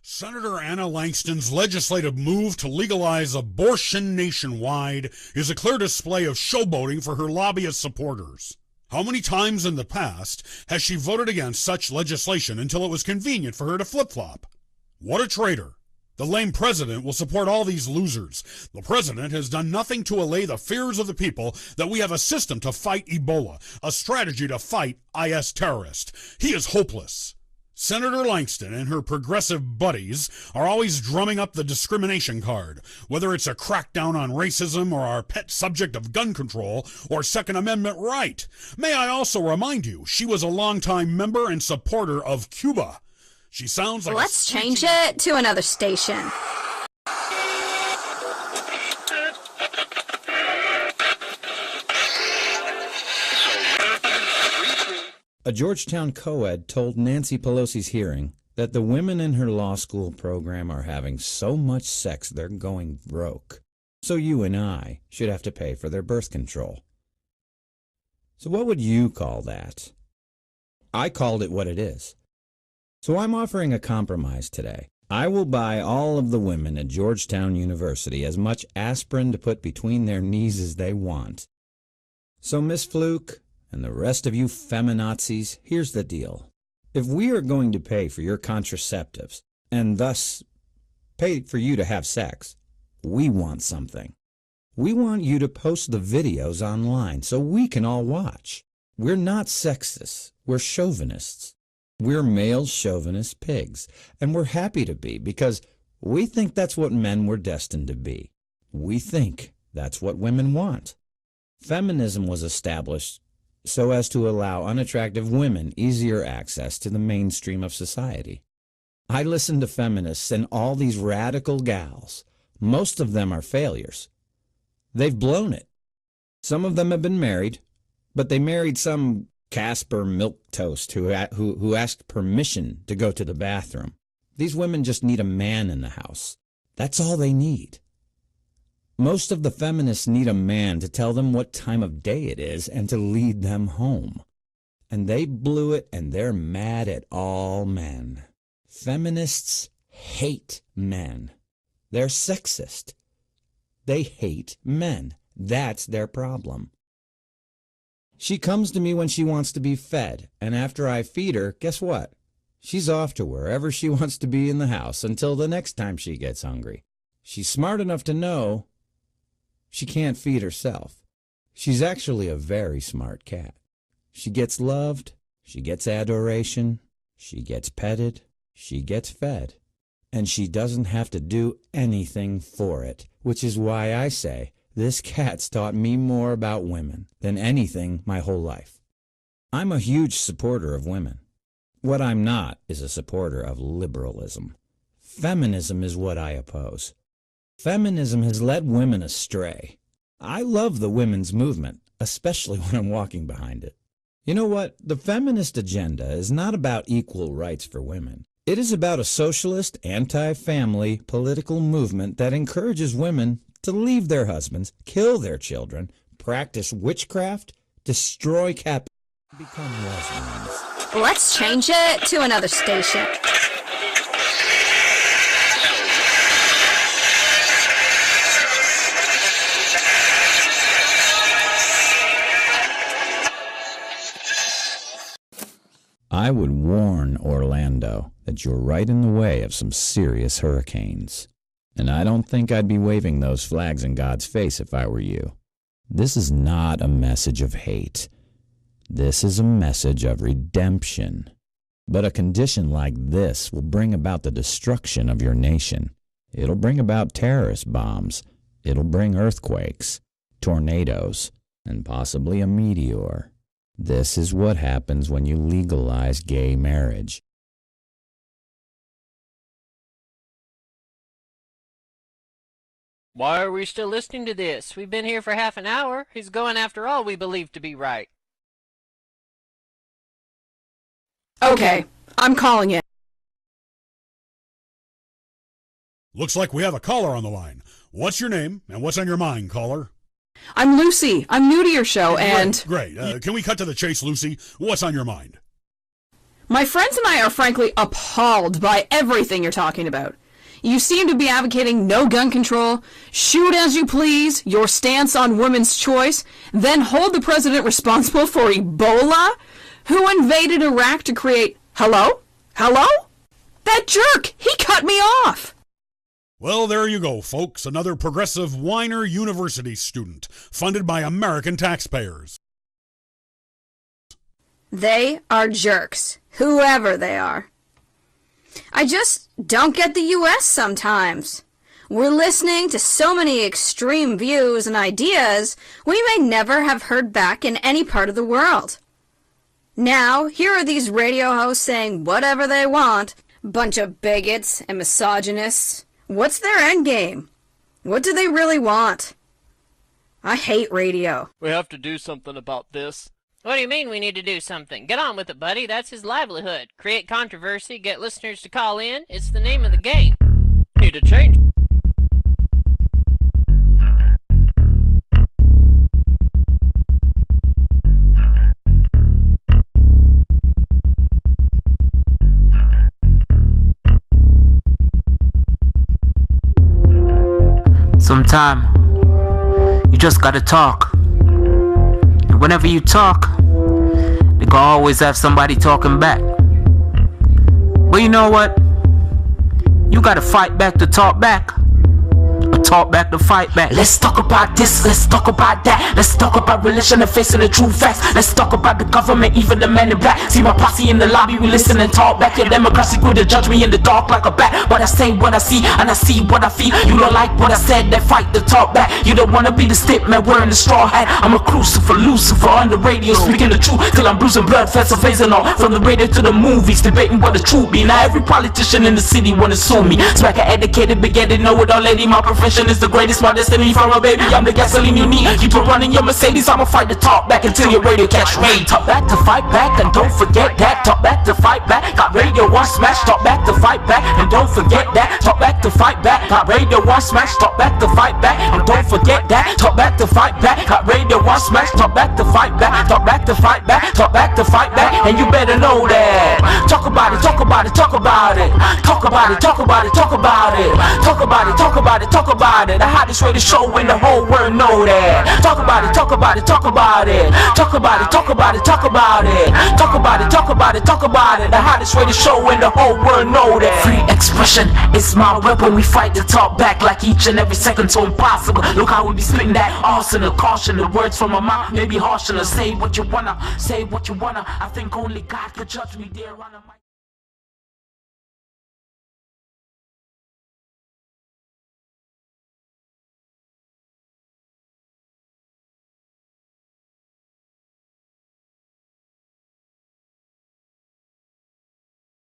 Senator Anna Langston's legislative move to legalize abortion nationwide is a clear display of showboating for her lobbyist supporters. How many times in the past has she voted against such legislation until it was convenient for her to flip-flop? What a traitor. The lame president will support all these losers. The president has done nothing to allay the fears of the people that we have a system to fight Ebola, a strategy to fight IS terrorists. He is hopeless. Senator Langston and her progressive buddies are always drumming up the discrimination card, whether it's a crackdown on racism or our pet subject of gun control or Second Amendment right. May I also remind you, she was a longtime member and supporter of Cuba. She sounds like Let's change it to another station. A Georgetown co-ed told Nancy Pelosi's hearing that the women in her law school program are having so much sex they're going broke. So you and I should have to pay for their birth control. So what would you call that? I called it what it is. So I'm offering a compromise today. I will buy all of the women at Georgetown University as much aspirin to put between their knees as they want. So Miss Fluke and the rest of you feminazis, here's the deal. If we are going to pay for your contraceptives, and thus pay for you to have sex, we want something. We want you to post the videos online so we can all watch. We're not sexists, we're chauvinists. We're male chauvinist pigs, and we're happy to be because we think that's what men were destined to be. We think that's what women want. Feminism was established so as to allow unattractive women easier access to the mainstream of society. I listen to feminists and all these radical gals. Most of them are failures. They've blown it. Some of them have been married, but they married some Casper milquetoast who asked permission to go to the bathroom. These women just need a man in the house. That's all they need. Most of the feminists need a man to tell them what time of day it is and to lead them home. And they blew it, and they're mad at all men. Feminists hate men. They're sexist. They hate men. That's their problem. She comes to me when she wants to be fed, and after I feed her, guess what? She's off to wherever she wants to be in the house until the next time she gets hungry. She's smart enough to know she can't feed herself. She's actually a very smart cat. She gets loved, she gets adoration, she gets petted, she gets fed, and she doesn't have to do anything for it, which is why I say this cat's taught me more about women than anything my whole life. I'm a huge supporter of women. What I'm not is a supporter of liberalism. Feminism is what I oppose. Feminism has led women astray. I love the women's movement, especially when I'm walking behind it. You know what? The feminist agenda is not about equal rights for women. It is about a socialist, anti-family political movement that encourages women to leave their husbands, kill their children, practice witchcraft, destroy capitalism, become lesbians. Let's change it to another station. I would warn Orlando that you're right in the way of some serious hurricanes. And I don't think I'd be waving those flags in God's face if I were you. This is not a message of hate. This is a message of redemption. But a condition like this will bring about the destruction of your nation. It'll bring about terrorist bombs. It'll bring earthquakes, tornadoes, and possibly a meteor. This is what happens when you legalize gay marriage. Why are we still listening to this? We've been here for half an hour. He's going after all we believe to be right. Okay, I'm calling it. Looks like we have a caller on the line. What's your name and what's on your mind, caller? I'm Lucy. I'm new to your show, and... Great. Can we cut to the chase, Lucy? What's on your mind? My friends and I are frankly appalled by everything you're talking about. You seem to be advocating no gun control, shoot as you please, your stance on women's choice, then hold the president responsible for Ebola, who invaded Iraq to create... Hello? Hello? That jerk! He cut me off! Well, there you go, folks. Another progressive Weiner University student, funded by American taxpayers. They are jerks, whoever they are. I just don't get the U.S. sometimes. We're listening to so many extreme views and ideas we may never have heard back in any part of the world. Now, here are these radio hosts saying whatever they want. Bunch of bigots and misogynists. What's their end game? What do they really want? I hate radio. We have to do something about this. What do you mean we need to do something? Get on with it, buddy. That's his livelihood. Create controversy, get listeners to call in. It's the name of the game. Need to change. Sometime, you just gotta talk. And whenever you talk, they gonna always have somebody talking back. But you know what? You gotta fight back to talk back. Or talk back to fight back. Let's talk about this, let's talk about that. Let's talk about religion and facing the true facts. Let's talk about the government, even the men in black. See my posse in the lobby, we listen and talk back. Your democracy good to judge me in the dark like a bat. But I say what I see, and I see what I feel. You don't like what I said, then fight to talk back. You don't wanna be the stick man wearing the straw hat. I'm a crucifer, Lucifer on the radio, speaking the truth till I'm bruising blood, fats and phasing all. From the radio to the movies, debating what the truth be. Now every politician in the city wanna sue me. Smack an educated, begetted, know it all lady. My profession is the greatest, my destiny from a baby. I'm the gasoline you need. Keep on running your Mercedes. I'ma fight to talk back until your radio catch rain. Talk back to fight back, and don't forget that. Talk back to fight back. Got radio one smash. Talk back to fight back, and don't forget that. Talk back to fight back. Got radio one smash. Talk back to fight back, and don't forget that. Talk back to fight back. Got radio one smash. Talk back to fight back. Talk back to fight back. Talk back to fight back, and you better know that. Talk about it. Talk about it. Talk about it. Talk about it. Talk about it. Talk about it. Talk about it. Talk about it. Talk about it. The hottest radio show in the whole world know that. Talk about it, talk about it, talk about it. Talk about it, talk about it, talk about it. Talk about it, talk about it, talk about it. The hottest radio show in the whole world know that. Free expression is my weapon. We fight to talk back like each and every second so impossible. Look how we be spitting that arsenal. Caution, the words from my mouth may be harsh. Say what you wanna, say what you wanna. I think only God could judge me there on the mic.